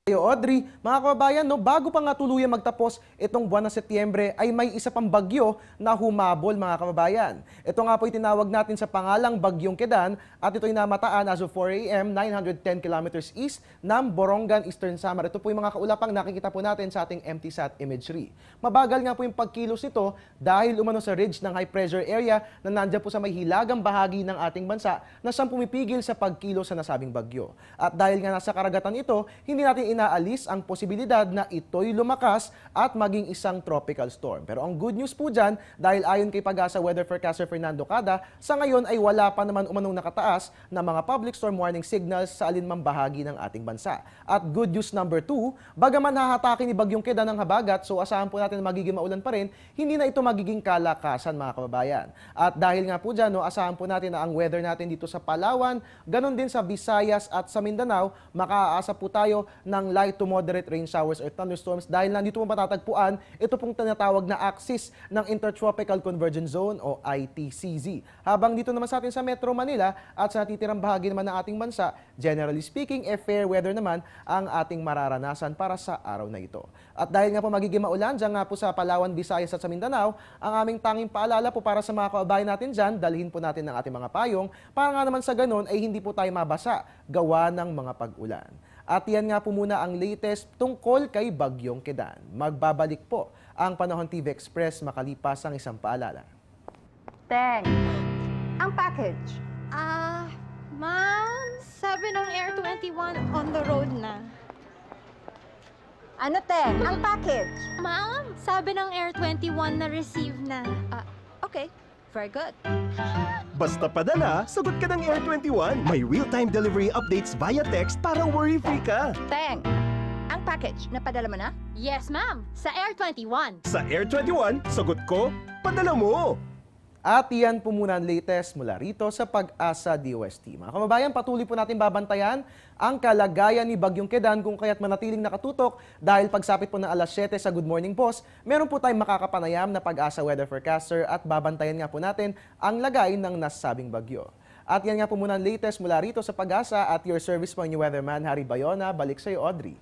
Audrey, mga kababayan, no, bago pa nga tuluyan magtapos itong buwan ng Setyembre ay may isa pang bagyo na humabol, mga kababayan. Ito nga po itinawag natin sa pangalang Bagyong Kedan at ito'y namataan as of 4 a.m. 910 kilometers east ng Borongan, Eastern Samar. Ito po yung mga kaulapang nakikita po natin sa ating MTSat imagery. Mabagal nga po yung pagkilos nito dahil umano sa ridge ng high pressure area na nandiyan po sa may hilagang bahagi ng ating bansa na siyang pumipigil sa pagkilos sa nasabing bagyo. At dahil nga nasa karagatan ito, hindi natin inaalis ang posibilidad na ito'y lumakas at maging isang tropical storm. Pero ang good news po dyan, dahil ayon kay Pag-asa weather forecaster Fernando Cada, sa ngayon ay wala pa naman umanong nakataas na mga public storm warning signals sa alinmang bahagi ng ating bansa. At good news number 2, bagaman hahatake ni Bagyong Kedan ng habagat, so asahan po natin na magiging maulan pa rin, hindi na ito magiging kalakasan, mga kababayan. At dahil nga po dyan, no, asahan po natin na ang weather natin dito sa Palawan, ganun din sa Visayas at sa Mindanao, makaaasa po tayo ng light to moderate rain showers or thunderstorms dahil nandito po matatagpuan ito pong tinatawag na axis ng Intertropical Convergence Zone o ITCZ. Habang dito naman sa atin sa Metro Manila at sa natitirang bahagi naman ng ating bansa, generally speaking, fair weather naman ang ating mararanasan para sa araw na ito. At dahil nga po magiging maulan dyan nga po sa Palawan, Visayas at sa Mindanao, ang aming tanging paalala po para sa mga kababayan natin dyan, dalhin po natin ng ating mga payong para nga naman sa ganun ay hindi po tayo mabasa gawa ng mga pag-ulan. At yan nga po muna ang latest tungkol kay Bagyong Kedan. Magbabalik po ang Panahon TV Express makalipas ang isang paalala. Teng, ang package. Ma'am, sabi ng Air 21 on the road na. Ano, Teng? Ang package. Ma'am, sabi ng Air 21 na receive na. Okay, very good. Basta padala, sagot ka ng Air 21. May real-time delivery updates via text para worry-free ka. Teng, ang package, napadala mo na? Yes, ma'am, sa Air 21. Sa Air 21, sagot ko, padala mo. At iyan po muna ang latest mula rito sa Pag-asa DOST. Mga kababayan, patuloy po natin babantayan ang kalagayan ni Bagyong Kedan kung kaya't manatiling nakatutok dahil pagsapit po ng alas 7 sa Good Morning Post, meron po tayong makakapanayam na Pag-asa weather forecaster at babantayan nga po natin ang lagay ng nasabing bagyo. At yan nga po muna ang latest mula rito sa Pag-asa at your service po yung weatherman Harry Bayona. Balik sa iyo, Audrey.